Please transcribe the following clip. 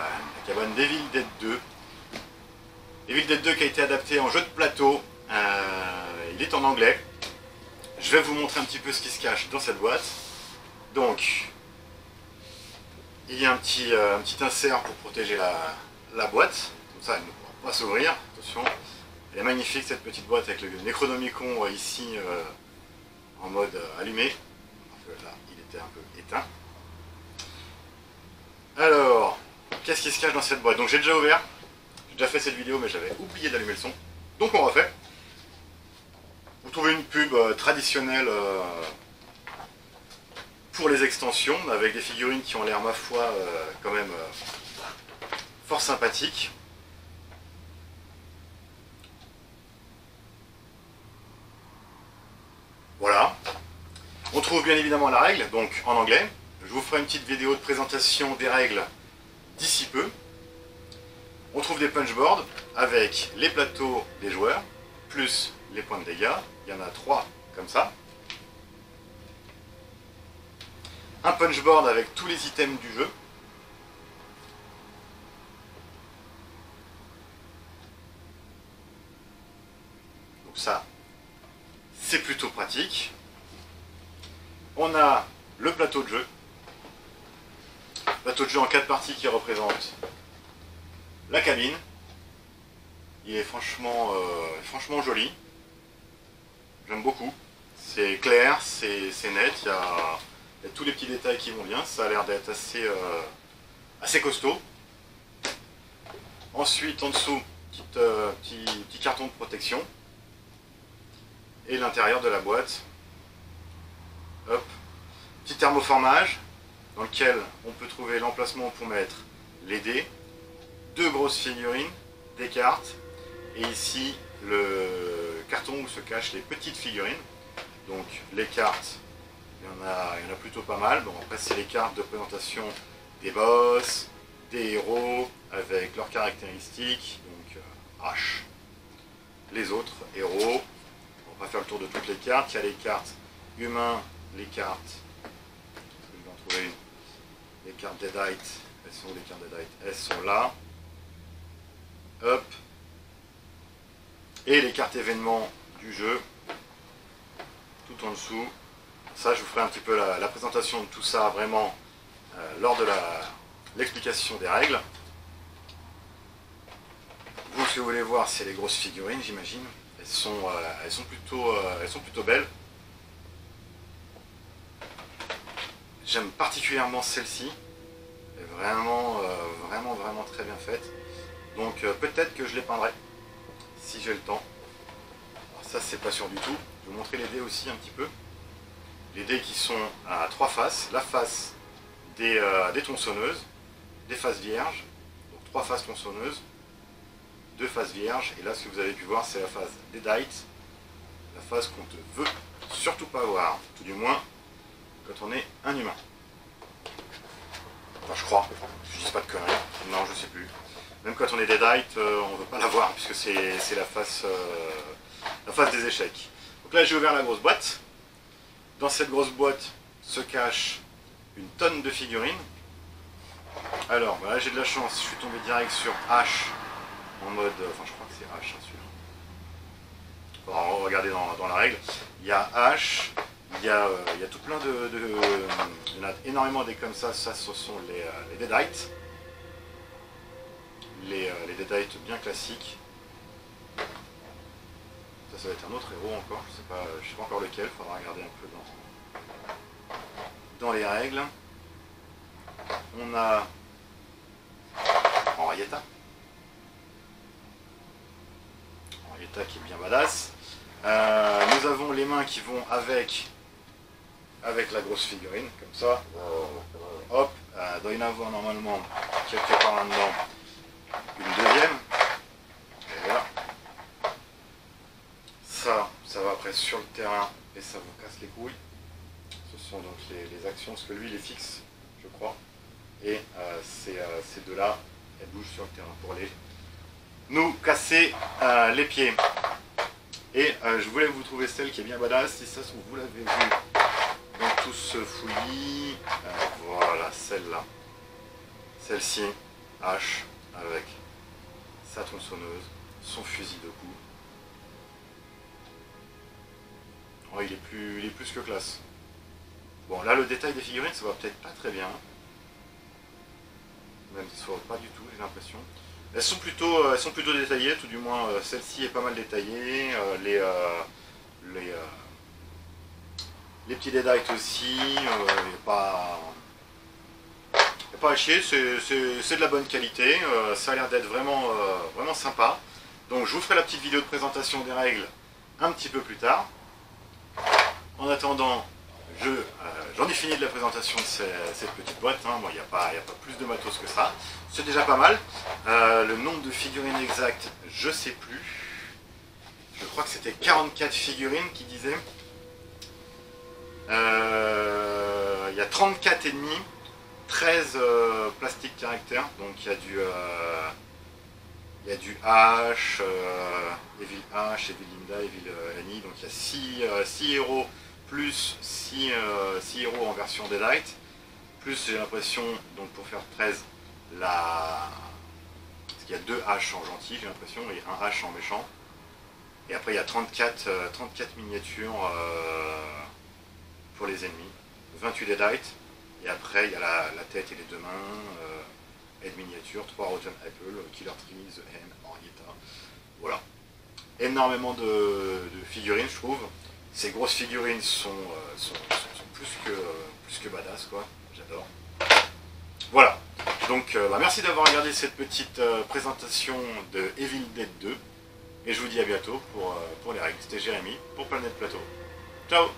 la cabane d'Evil Dead 2. Evil Dead 2 qui a été adapté en jeu de plateau. Il est en anglais. Je vais vous montrer un petit peu ce qui se cache dans cette boîte. Donc, il y a un petit insert pour protéger la boîte. Comme ça, elle ne pourra pas s'ouvrir. Attention. Elle est magnifique cette petite boîte avec le Necronomicon ici en mode allumé. Donc, là, il était un peu éteint. Alors, qu'est-ce qui se cache dans cette boîte? Donc j'ai déjà ouvert. J'ai déjà fait cette vidéo mais j'avais oublié d'allumer le son. Donc on refait. Vous trouvez une pub traditionnelle pour les extensions avec des figurines qui ont l'air ma foi quand même fort sympathiques. Voilà. On trouve bien évidemment la règle, donc en anglais. Je vous ferai une petite vidéo de présentation des règles d'ici peu. On trouve des punchboards avec les plateaux des joueurs, plus les points de dégâts. Il y en a 3 comme ça. Un punchboard avec tous les items du jeu. Donc ça, c'est plutôt pratique. On a le plateau de jeu. Plateau de jeu en 4 parties qui représente la cabine. Il est franchement joli. J'aime beaucoup. C'est clair, c'est net. Il y a tous les petits détails qui vont bien. Ça a l'air d'être assez costaud. Ensuite, en dessous, petit carton de protection. Et l'intérieur de la boîte. Hop. Petit thermoformage dans lequel on peut trouver l'emplacement pour mettre les dés, 2 grosses figurines, des cartes, et ici le carton où se cachent les petites figurines. Donc les cartes, il y en a plutôt pas mal. Bon, après c'est les cartes de présentation des boss, des héros, avec leurs caractéristiques, donc H, les autres héros. On va pas faire le tour de toutes les cartes. Il y a les cartes humains, les cartes, je vais en trouver une. Les cartes Deadite, elles sont où les cartes Deadite? Elles sont là. Hop. Et les cartes événements du jeu, tout en dessous. Ça, je vous ferai un petit peu la présentation de tout ça vraiment lors de l'explication des règles. Vous, si vous voulez voir, c'est les grosses figurines, j'imagine. Elles sont plutôt belles. J'aime particulièrement celle-ci, elle est vraiment très bien faite. Donc peut-être que je les peindrai, si j'ai le temps. Alors ça c'est pas sûr du tout. Je vais vous montrer les dés aussi un petit peu. Les dés qui sont à 3 faces. La face des tronçonneuses, des faces vierges, donc 3 faces tronçonneuses, 2 faces vierges, et là ce que vous avez pu voir c'est la face Deadite, la face qu'on ne veut surtout pas voir, tout du moins quand on est un humain. Enfin, je crois, je dis pas de conneries, non, je sais plus. Même quand on est Deadite, on ne veut pas la voir, puisque c'est la face des échecs. Donc là, j'ai ouvert la grosse boîte. Dans cette grosse boîte se cache une tonne de figurines. Alors, voilà, j'ai de la chance, je suis tombé direct sur H, en mode, enfin, je crois que c'est H, hein, celui-là. On va regarder dans la règle. Il y a H. Il y a tout plein il y en a énormément des comme ça, ce sont les Deadites. Les Deadites bien classiques. Ça va être un autre héros encore, je sais pas encore lequel, il faudra regarder un peu dans les règles. On a Henrietta. Henrietta qui est bien badass. Nous avons les mains qui vont avec la grosse figurine, comme ça. Hop, il doit y en avoir normalement quelque part là-dedans une deuxième. Et voilà. Ça va après sur le terrain et ça vous casse les couilles. Ce sont donc les actions, parce que lui il est fixe, je crois. Et ces deux-là, elles bougent sur le terrain pour aller nous casser les pieds. Et je voulais vous trouver celle qui est bien badass, si ça se trouve, vous l'avez vu dans tout ce fouillis. Voilà, celle-là. Celle-ci. hache avec sa tronçonneuse, son fusil de coups. Oh, il est plus que classe. Bon, là, le détail des figurines, ça va peut-être pas très bien. Même soit pas du tout, j'ai l'impression. Elles sont plutôt détaillées, tout du moins celle-ci est pas mal détaillée. Les petits deadites aussi, il n'y a pas à chier, c'est de la bonne qualité, ça a l'air d'être vraiment, vraiment sympa. Donc je vous ferai la petite vidéo de présentation des règles un petit peu plus tard. En attendant, j'en ai fini de la présentation de cette petite boîte, hein. Bon, il n'y a pas plus de matos que ça, c'est déjà pas mal. Le nombre de figurines exact, je sais plus. Je crois que c'était 44 figurines qui disaient. Il y a 34 et demi, 13 plastiques caractères, donc il y a du H, Evil H, Evil Linda, Evil Annie, donc il y a 6 héros plus 6 héros en version Deadite, plus j'ai l'impression, donc pour faire 13, parce qu'il y a 2 H en gentil, j'ai l'impression, et un H en méchant, et après il y a 34 miniatures pour les ennemis, 28 Deadite, et après il y a la tête et les deux mains, aide miniature, 3 Rotten Apple, Killer Tree, The Hand, Henrietta, voilà. Énormément de figurines, je trouve. Ces grosses figurines sont plus que badass, quoi. J'adore. Voilà. Donc, merci d'avoir regardé cette petite présentation de Evil Dead 2. Et je vous dis à bientôt pour les règles. C'était Jérémy pour Planète Plateau. Ciao!